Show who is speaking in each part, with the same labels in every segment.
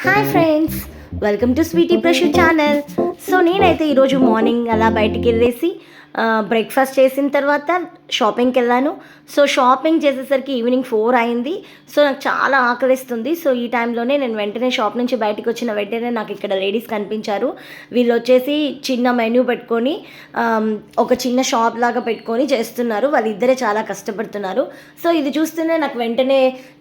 Speaker 1: Hi friends, welcome to Sweety Prashu channel. సో నేనైతే ఈరోజు మార్నింగ్ అలా బయటికి వెళ్ళేసి బ్రేక్ఫాస్ట్ చేసిన తర్వాత షాపింగ్కి వెళ్ళాను. సో షాపింగ్ చేసేసరికి ఈవినింగ్ 4 అయింది. సో నాకు చాలా ఆకలిస్తుంది. సో ఈ టైంలోనే నేను వెంటనే షాప్ నుంచి బయటకు వచ్చిన వెంటనే నాకు ఇక్కడ లేడీస్ కనిపించారు. వీళ్ళు వచ్చేసి చిన్న మెనూ పెట్టుకొని ఒక చిన్న షాప్ లాగా పెట్టుకొని చేస్తున్నారు. వాళ్ళిద్దరే చాలా కష్టపడుతున్నారు. సో ఇది చూస్తూనే నాకు వెంటనే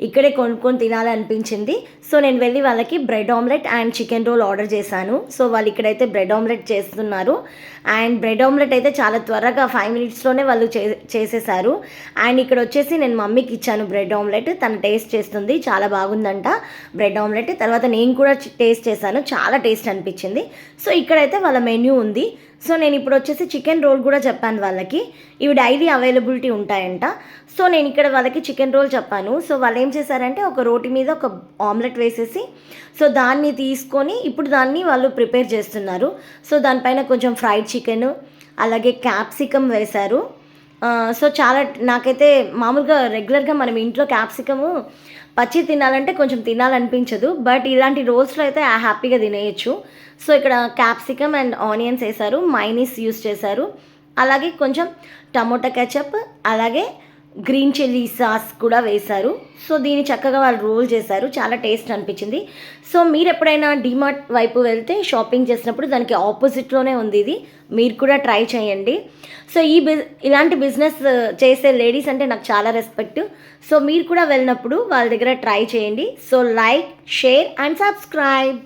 Speaker 1: ఇక్కడే కొనుక్కొని తినాలనిపించింది. సో నేను వెళ్ళి వాళ్ళకి bread omelette and chicken roll order చేశాను. సో వాళ్ళు ఇక్కడైతే బ్రెడ్ ఆమ్లెట్ చేస్తున్నారు. అండ్ బ్రెడ్ ఆమ్లెట్ అయితే చాలా త్వరగా 5 మినిట్స్లోనే వాళ్ళు చేసేసారు. అండ్ ఇక్కడ వచ్చేసి నేను మమ్మీకి ఇచ్చాను బ్రెడ్ ఆమ్లెట్. తను టేస్ట్ చేస్తుంది, చాలా బాగుందంట బ్రెడ్ ఆమ్లెట్. తర్వాత నేను కూడా టేస్ట్ చేశాను, చాలా టేస్ట్ అనిపించింది. సో ఇక్కడైతే వాళ్ళ మెన్యూ ఉంది. సో నేను ఇప్పుడు వచ్చేసి చికెన్ రోల్ కూడా చెప్పాను వాళ్ళకి. ఇవి డైలీ అవైలబిలిటీ ఉంటాయంట. సో నేను ఇక్కడ వాళ్ళకి చికెన్ రోల్ చెప్పాను. సో వాళ్ళు ఏం చేశారంటే ఒక రోటి మీద ఒక ఆమ్లెట్ వేసేసి సో దాన్ని తీసుకొని ఇప్పుడు దాన్ని వాళ్ళు ప్రిపేర్ చేస్తున్నారు. సో దానిపైన కొంచెం ఫ్రైడ్ చికెన్ అలాగే క్యాప్సికమ్ వేశారు. సో చాలా నాకైతే మామూలుగా రెగ్యులర్గా మనం ఇంట్లో క్యాప్సికము పచ్చి తినాలంటే కొంచెం తినాలనిపించదు, బట్ ఇలాంటి రోల్స్లో అయితే హ్యాపీగా తినేయచ్చు. సో ఇక్కడ క్యాప్సికమ్ అండ్ ఆనియన్స్ వేశారు, మైనీస్ యూస్ చేశారు, అలాగే కొంచెం టమోటా కెచప్, అలాగే గ్రీన్ చిల్లీ సాస్ కూడా వేశారు. సో దీన్ని చక్కగా వాళ్ళు రోల్ చేశారు, చాలా టేస్ట్ అనిపించింది. సో మీరు ఎప్పుడైనా డిమార్ట్ వైపు వెళ్తే షాపింగ్ చేసినప్పుడు దానికి ఆపోజిట్లోనే ఉంది ఇది, మీరు కూడా ట్రై చేయండి. సో ఇలాంటి బిజినెస్ చేసే లేడీస్ అంటే నాకు చాలా రెస్పెక్ట్. సో మీరు కూడా వెళ్ళినప్పుడు వాళ్ళ దగ్గర ట్రై చేయండి. So like, share and subscribe.